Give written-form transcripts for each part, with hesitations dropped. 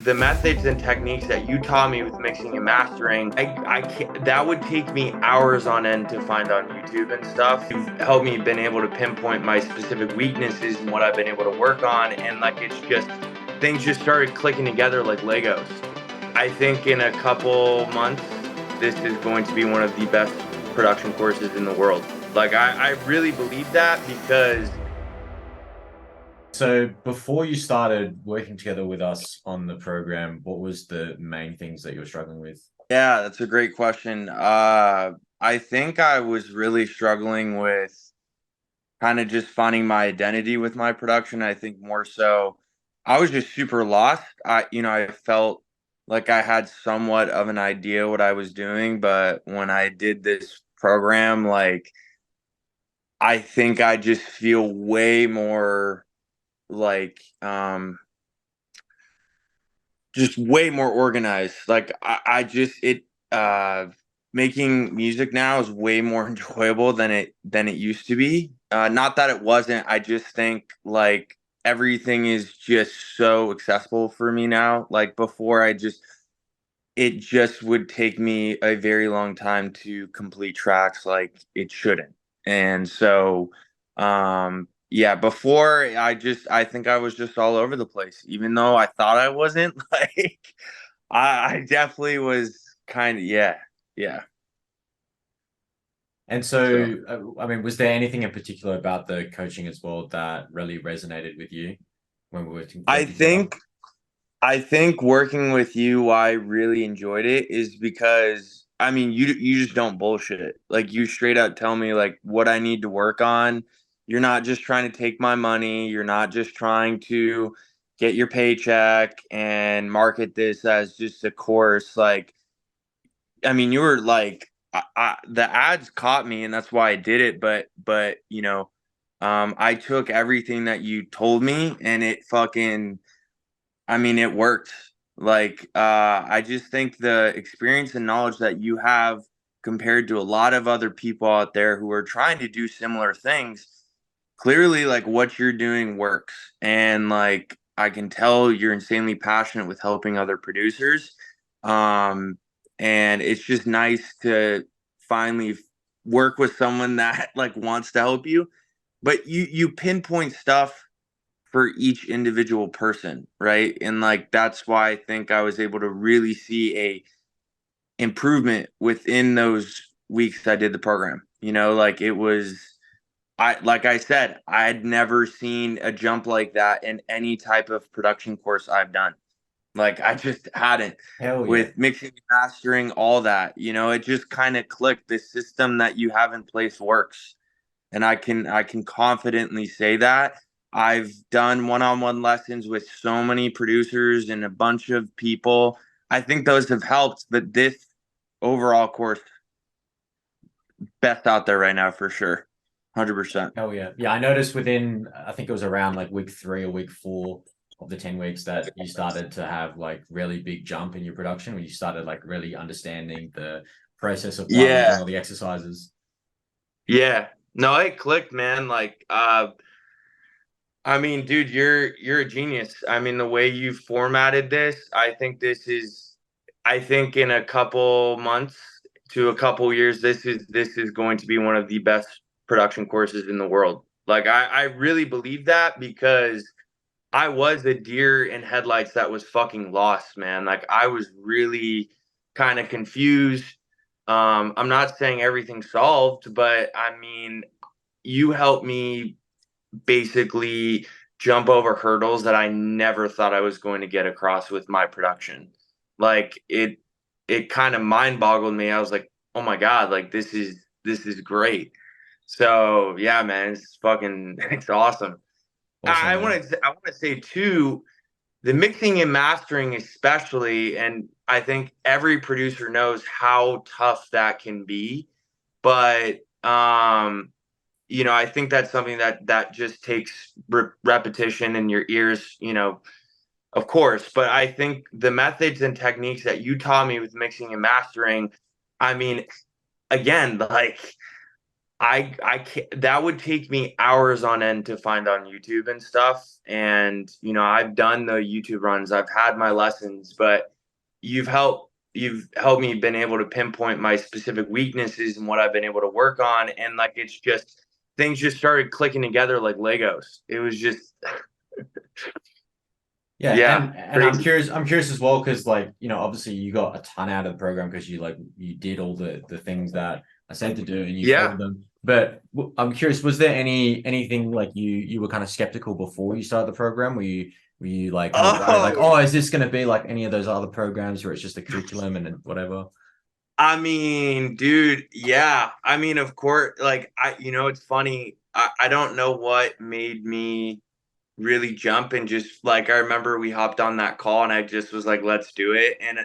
The methods and techniques that you taught me with mixing and mastering, I can't, that would take me hours on end to find on YouTube and stuff. You've helped me been able to pinpoint my specific weaknesses and what I've been able to work on, and like it's just things just started clicking together like Legos. I think in a couple months, this is going to be one of the best production courses in the world. Like I really believe that because So before you started working together with us on the program, what was the main things that you were struggling with? yeah, that's a great question. I think I was really struggling with kind of just finding my identity with my production. I think more so, I was just super lost. I felt like I had somewhat of an idea what I was doing, but when I did this program, like I think I just feel way more like just way more organized. Like I just it making music now is way more enjoyable than it used to be. Not that it wasn't. I just think like everything is just so accessible for me now. Like before, it just would take me a very long time to complete tracks like it shouldn't. And so yeah, before I think I was just all over the place, even though I thought I wasn't. Like I definitely was kind of, yeah, yeah. And So so, I mean, was there anything in particular about the coaching as well that really resonated with you when we were I working together? think I think working with you, why I really enjoyed it is because I mean you just don't bullshit. Like you straight up tell me like what I need to work on. You're not just trying to take my money. You're not just trying to get your paycheck and market this as just a course. Like I mean, you were like the ads caught me, and that's why I did it. But I took everything that you told me, and it fucking I mean, it worked. Like, I just think the experience and knowledge that you have compared to a lot of other people out there who are trying to do similar things, clearly, like, what you're doing works. And, like, I can tell you're insanely passionate with helping other producers. Um, and it's just nice to finally work with someone that, like, wants to help you. But you pinpoint stuff for each individual person, right? And like that's why I think I was able to really see a improvement within those weeks I did the program. Like it was like I said, I had never seen a jump like that in any type of production course I've done. Like I just hadn't Hell yeah. with mixing and mastering, all that. It just kind of clicked. This system that you have in place works, and I can confidently say that. I've done one-on-one lessons with so many producers and a bunch of people. I think those have helped, but this overall course, best out there right now for sure. 100%. Hell yeah. Yeah, I noticed within, I think it was around like week 3 or week 4 of the 10 weeks that you started to have like really big jump in your production when you started like really understanding the process of why we were Yeah. doing all the exercises. Yeah. No, it clicked, man. Like I mean, dude, you're a genius. I mean, the way you formatted this, I think in a couple months to a couple years, this is going to be one of the best production courses in the world. Like I really believe that because I was a deer in headlights that was fucking lost, man. Like I was really kind of confused. I'm not saying everything's solved, but I mean, you helped me basically jump over hurdles that I never thought I was going to get across with my production. Like it kind of mind boggled me. I was like, "Oh my god, like this is great." So, yeah, man, it's fucking it's awesome. Awesome, man. I want to say too, the mixing and mastering especially, and I think every producer knows how tough that can be, but I think that's something that just takes repetition in your ears, of course. But I think the methods and techniques that you taught me with mixing and mastering, I mean, again, like I can't, that would take me hours on end to find on YouTube and stuff. And, I've done the YouTube runs, I've had my lessons, but you've helped me been able to pinpoint my specific weaknesses and what I've been able to work on. And like, it's just, things just started clicking together like Legos. It was just, Yeah, yeah, and crazy. I'm curious as well because like, obviously you got a ton out of the program because you did all the things that I said to do and you followed Yeah. them. But I'm curious, was there anything like you were kind of skeptical before you started the program? Were you like kind of worried like, Oh, oh, is this going to be like any of those other programs where it's just a curriculum and then whatever? I mean, dude, yeah. I mean, of course, like it's funny. I don't know what made me really jump and just like I remember we hopped on that call and I just was like, let's do it. And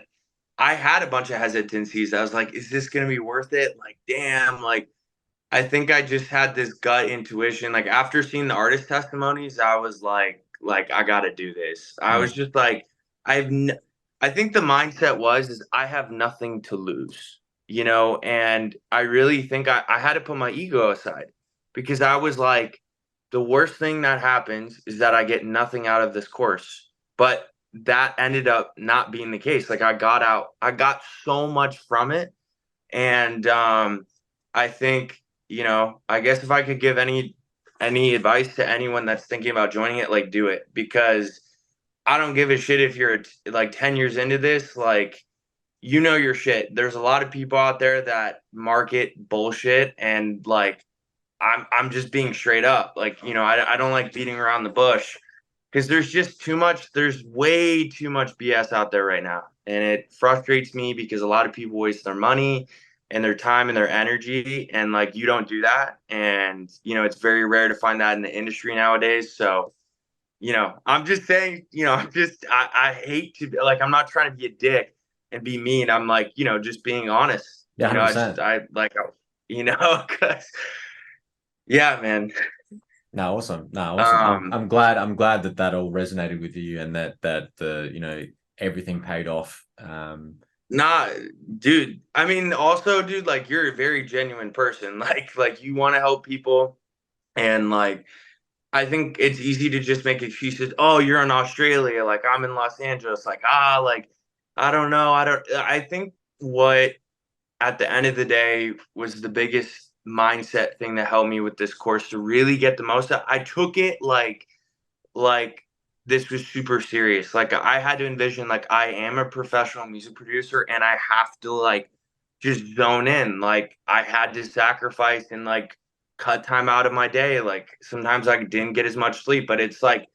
I had a bunch of hesitancies. I was like, is this gonna be worth it? Like, damn, like I think I just had this gut intuition. Like after seeing the artist testimonies, I was like I got to do this. I was Yeah, just like, I've. N- I think the mindset was is I have nothing to lose, and I really think I had to put my ego aside because I was like, the worst thing that happens is that I get nothing out of this course. But that ended up not being the case. Like I got so much from it, and I think, I guess if I could give any advice to anyone that's thinking about joining it, like do it because I don't give a shit if you're like 10 years into this, like your shit. There's a lot of people out there that market bullshit and like I'm just being straight up. Like, I don't like beating around the bush because there's just too much, there's way too much BS out there right now. And it frustrates me because a lot of people waste their money and their time and their energy. And like, you don't do that. And, it's very rare to find that in the industry nowadays. So, I'm just saying, I hate to be like, I'm not trying to be a dick and be mean. I'm like, just being honest. yeah, 100%. I like, because yeah, man. No, awesome. No, awesome. Um, I'm glad that that all resonated with you and that the everything paid off. Nah, dude. I mean, also, dude, like you're a very genuine person. Like you want to help people, and like I think it's easy to just make excuses. Oh, you're in Australia. Like I'm in Los Angeles. Like I don't know. I don't. I think what at the end of the day was the biggest mindset thing that helped me with this course to really get the most out. I took it like this was super serious. Like I had to envision like I am a professional music producer and I have to like just zone in. Like I had to sacrifice and like cut time out of my day. Like sometimes I didn't get as much sleep, but it's like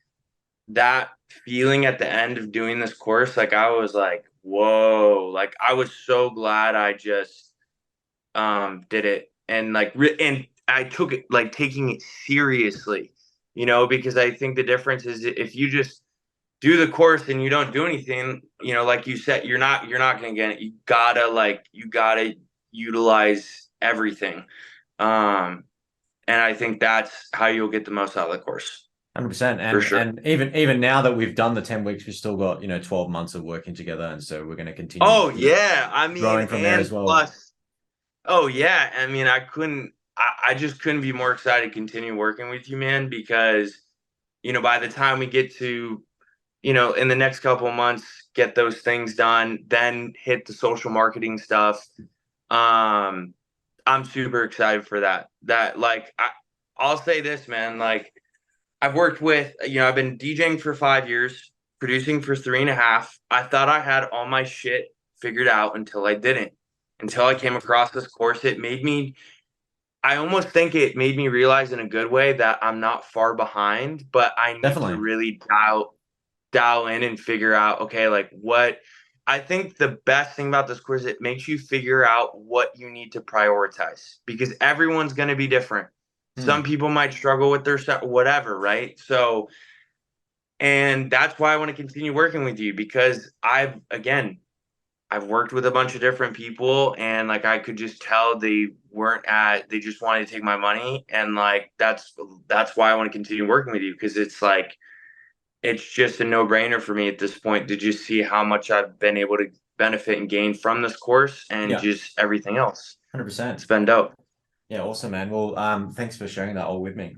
that feeling at the end of doing this course, like I was like, whoa, like I was so glad I just did it and and I took it like taking it seriously, because I think the difference is if you just do the course and you don't do anything, like you said, you're not gonna get it. You gotta utilize everything. Um and I think that's how you'll get the most out of the course 100%. for And sure. even now that we've done the 10 weeks, we've still got, 12 months of working together. And so we're going to continue to Oh keep yeah. I mean, growing from there as and well. plus, oh yeah. I mean, I just couldn't be more excited to continue working with you, man, because by the time we get to in the next couple of months, get those things done, then hit the social marketing stuff. Um, I'm super excited for that. I'll say this, man. Like, I've worked with, I've been DJing for 5 years, producing for 3.5. I thought I had all my shit figured out until I didn't. Until I came across this course, I almost think it made me realize in a good way that I'm not far behind, but I need to Definitely. really dial in and figure out, okay, like what I think the best thing about this quiz, it makes you figure out what you need to prioritize because everyone's going to be different. Some Hmm. people might struggle with their stuff, whatever, right? So, and that's why I want to continue working with you because I've worked with a bunch of different people and like I could just tell they just wanted to take my money. And like, that's why I want to continue working with you because it's just a no-brainer for me at this point to just see how much I've been able to benefit and gain from this course and Yeah, just everything else. It's 100%. been dope. Yeah, awesome, man. Well, thanks for sharing that all with me.